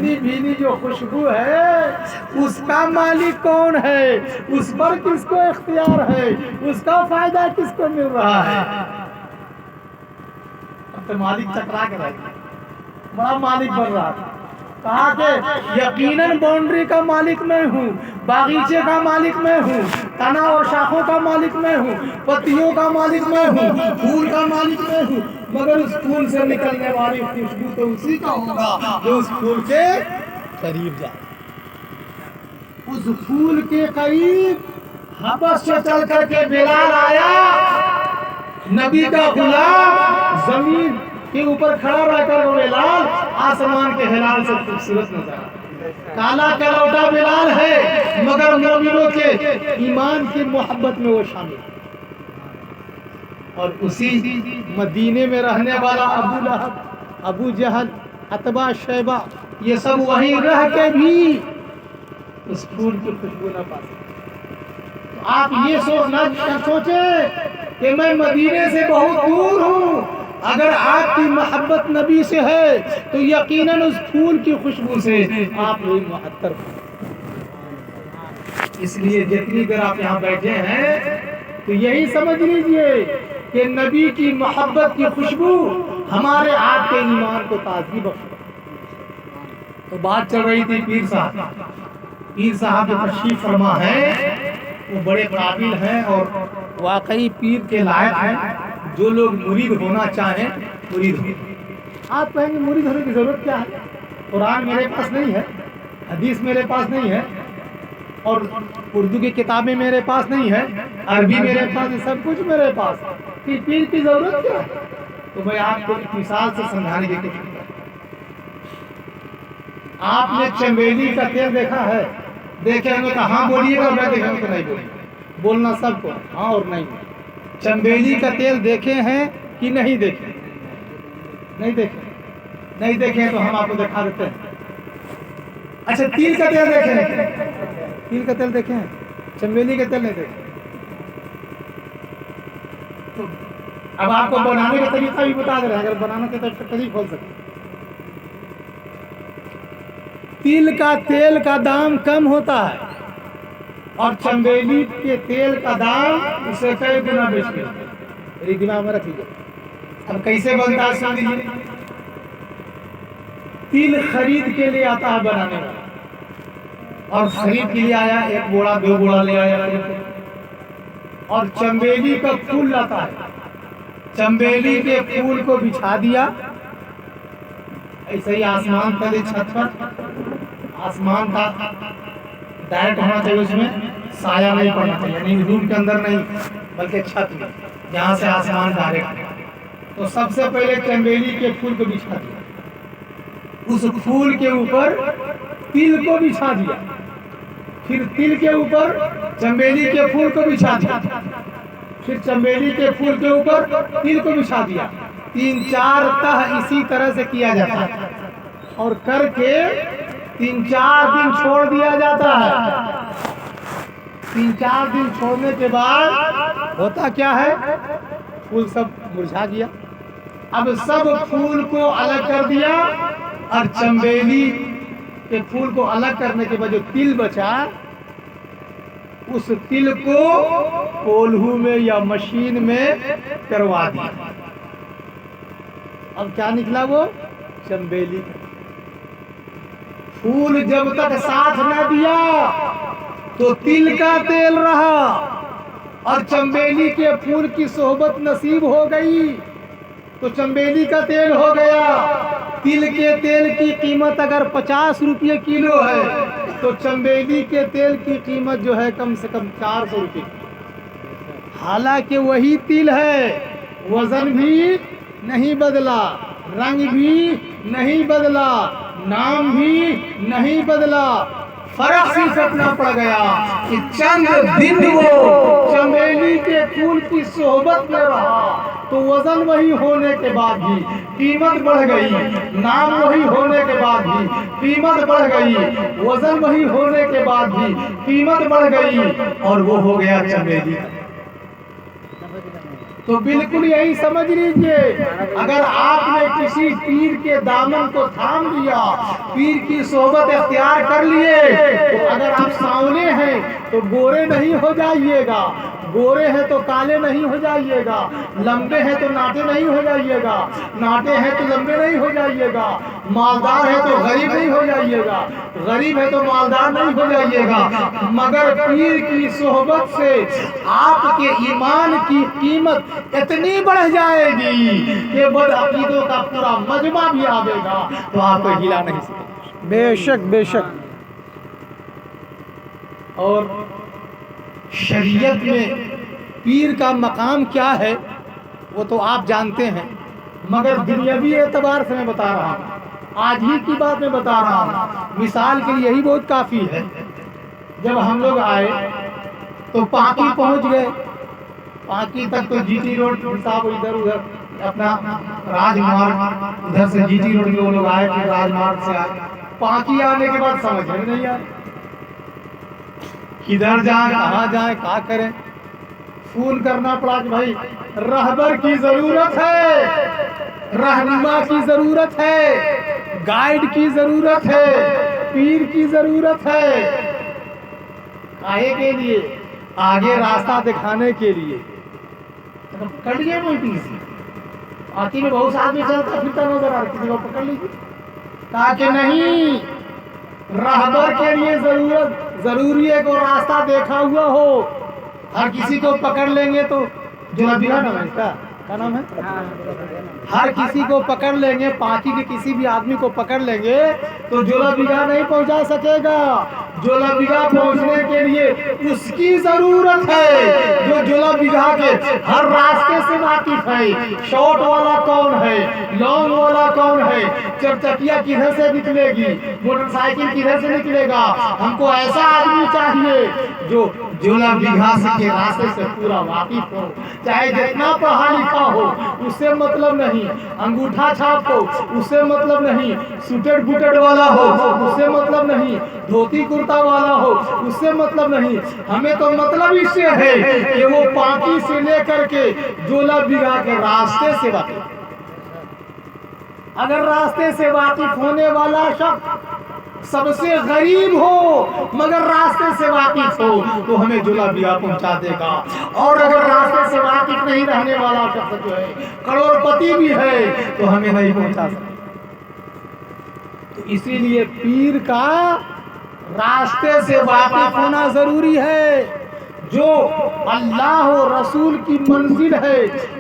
भीनी भीनी जो खुशबू है उसका मालिक कौन है, उस पर किसको इख्तियार है, उसका फायदा किसको मिल रहा है। अब तो मालिक चकरा के रह गया, बड़ा मालिक बन रहा था। कहा कि यकीनन बाउंड्री का मालिक मैं हूँ, बागीचे का मालिक मैं हूँ, तना और शाखों का मालिक मैं हूँ, पत्तियों का मालिक मैं हूँ, फूल का मालिक मैं हूँ, मगर उस फूल से निकलने वाली खुशबू तो उसी का होगा जो उस फूल के करीब जाए। उस फूल के करीब हबस से चल करके बिलाल आया, नबी का गुलाम जमीन के ऊपर खड़ा रहकर बिलाल आसमान के हिलाल से खूबसूरत नजर आता। काला कलौटा बिलाल है मगर मोमिनों के ईमान की मोहब्बत में वो शामिल। और उसी मदीने में रहने वाला अबू लहब, अबू जहल, अतबा, शैबा, ये सब वहीं रह के भी उस फूल की खुशबू न पा सके। तो आप ये सोचे कि मैं मदीने से बहुत दूर हूँ, अगर आपकी मोहब्बत नबी से है तो यकीनन उस फूल की खुशबू से आप भी मुअत्तर हो। इसलिए जितनी देर आप यहाँ बैठे हैं तो यही समझ लीजिए कि नबी की मोहब्बत की खुशबू हमारे आपके ईमान को ताजगी बख्शे। तो बात चल रही थी पीर साहब जो तशरीफ फरमा है वो बड़े काबिल हैं और वाकई पीर के लायक हैं। जो लोग मुरीद होना चाहें मुरीद हो। आप कहेंगे मुरीद होने की जरूरत क्या है, कुरान मेरे पास नहीं है, हदीस मेरे पास नहीं है, और उर्दू की किताबें मेरे पास नहीं है, अरबी मेरे पास है, सब कुछ मेरे पास, फिर पीर की जरूरत क्या है। तो मैं आपको एक मिसाल से समझाने की कोशिश करूं। आपने चमेली का तेल देखा है? देखे हमें तो हाँ बोलिएगा, मैं देखे तो नहीं बोलिएगा, बोलना सबको हाँ और नहीं। चमेली का तेल देखे हैं कि नहीं देखे? नहीं देखे? नहीं देखे तो हम आपको दिखा देते हैं। अच्छा, तिल का तेल देखे हैं? तिल का तेल देखे हैं, चमेली का तेल नहीं देखे। तो अब आपको बनाने का तरीका भी बता दे रहे हैं, अगर बनाना के तो तरीका खोल सकते। तिल का तेल का दाम कम होता है और चमेली के तेल का दाम उससे कई गुना बेच है। मेरी दिमाग में रख लीजिए। अब कैसे बनता है सुन लीजिए। तिल खरीद के लिए आता है बनाने वाला, और खरीद के लिए आया, एक बोरा दो बोरा ले आया, और चमेली का फूल लाता है। चमेली के फूल को बिछा दिया, ऐसे ही आसमान तले छत पर, आसमान का डायरेक्ट होना चाहिए, उसमें साया नहीं पड़ना चाहिए, नहीं रूम के अंदर नहीं बल्कि छत में, जहाँ से आसमान डायरेक्ट। तो सबसे पहले चमेली के फूल को बिछा दिया, उस फूल के ऊपर तिल को बिछा दिया, फिर तिल के ऊपर चमेली के फूल को बिछा दिया, फिर चमेली के फूल के ऊपर तिल को बिछा दिया। 3-4 तह इसी तरह से किया जाता है और करके 3-4 दिन छोड़ दिया जाता है। 3-4 दिन छोड़ने के बाद होता क्या है, फूल सब मुरझा गया। अब सब फूल को अलग कर दिया और चमेली के फूल को अलग करने के बाद जो तिल बचा, उस तिल को कोल्हू में या मशीन में करवा दिया। अब क्या निकला? वो चमेली का फूल जब तक साथ न दिया तो तिल का तेल रहा, और चमेली के फूल की सोहबत नसीब हो गई तो चमेली का तेल हो गया। तिल के तेल की कीमत अगर 50 रुपये किलो है तो चमेली के तेल की कीमत जो है कम से कम 400 रुपये। हालांकि वही तिल है, वजन भी नहीं बदला, रंग भी नहीं बदला, नाम भी नहीं बदला, फर्क सिर्फ इतना पड़ गया कि चंद दिन वो चमेली के फूल की सोहबत में रहा तो वजन वही होने के बाद भी कीमत बढ़ गई, नाम वही होने के बाद भी कीमत बढ़ गई, वजन वही होने के बाद भी कीमत बढ़ गई, और वो हो गया चमेली। تو بالکل یہی سمجھ لیجئے، اگر آپ نے کسی پیر کے دامن کو تھام لیا، پیر کی صحبت اختیار کر لیے، تو اگر آپ سانولے ہیں تو گورے نہیں ہو جائیے گا، گورے ہیں تو کالے نہیں ہو جائیے گا، لمبے ہیں تو ناٹے نہیں ہو جائیے گا، ناٹے ہیں تو لمبے نہیں ہو جائیے گا، مالدار ہے تو غریب نہیں ہو جائیے گا، غریب ہے تو مالدار نہیں ہو جائیے گا، مگر پیر کی صحبت سے آپ کے ایمان کی قیمت اتنی بڑھ جائے گی کہ بدعقیدوں کا پورا مجمع بھی آئے گا تو آپ کو ہلا نہیں سکے۔ بے شک بے شک۔ اور شریعت میں پیر کا مقام کیا ہے وہ تو آپ جانتے ہیں، مگر دنیاوی اعتبار سے میں بتا رہا ہوں، آج ہی کی بات میں بتا رہا ہوں، مثال کے لیے یہی بہت کافی ہے۔ جب ہم لوگ آئے تو پاکی پہنچ گئے، پاکی تک تو جی ٹی روڈ صاحب ادھر ادھر اپنا راج مارگ ادھر سے جی ٹی روڈ میں وہ لوگ آئے، پھر راج مارگ سے آئے، پاکی آنے کے بعد سمجھ میں نہیں آئے کدھر جائیں کہاں جائیں کیا کریں، فون کرنا پڑا کہ بھائی رہبر کی ضرورت ہے، رہنما کی ضرورت ہے، گائیڈ کی ضرورت ہے، پیر کی ضرورت ہے، کاہے کے لیے؟ آگے راستہ دکھانے کے لیے۔ پکڑ لیے ملٹی سے آتی میں بہت آدمی چلتا پھرتا نظر آ رہا، کسی کو پکڑ لیجیے، تاکہ نہیں، رہبر کے لیے ضروری ہے کہ راستہ دیکھا ہوا ہو، ہر کسی کو پکڑ لیں گے تو جو ابھی نام ہے اس کا کیا نام ہے، ہر کسی کو پکڑ لیں گے، پاکی کے کسی بھی آدمی کو پکڑ لیں گے تو جولا بیگھا نہیں پہنچا سکے گا، جولا بیگھا پہنچنے کے لیے اس کی ضرورت ہے جو جولا بیگھا کے ہر راستے سے واقف ہے، شارٹ والا کون ہے، لانگ والا کون ہے، چار چکیا کدھر سے نکلے گی، موٹر سائیکل کدھر سے نکلے گا، ہم کو ایسا آدمی چاہیے جو جولا بیگھا کے راستے سے پورا واقف ہو، چاہے جتنا پڑھا لکھا ہو اس سے مطلب نہیں، انگوٹھا چھاپ ہو اس سے مطلب نہیں، سوٹڈ بوٹڈ والا ہو اس سے مطلب نہیں، دھوتی کرتا والا ہو اس سے مطلب نہیں، ہمیں تو مطلب اس سے ہے کہ وہ پاکی سے لے کر کے جولا بیگھا کے راستے سے واقف، اگر راستے سے واقف ہونے والا شخص سب سے غریب ہو مگر راستے سے واقف ہو تو ہمیں جولا بیگھا پہنچا دے گا، اور اگر راستے سے واقف نہیں رہنے والا شخص جو ہے کروڑ پتی بھی ہے تو ہمیں نہیں پہنچا سکتا۔ تو اسی لیے پیر کا راستے سے واقف ہونا ضروری ہے، جو اللہ و رسول کی منزل ہے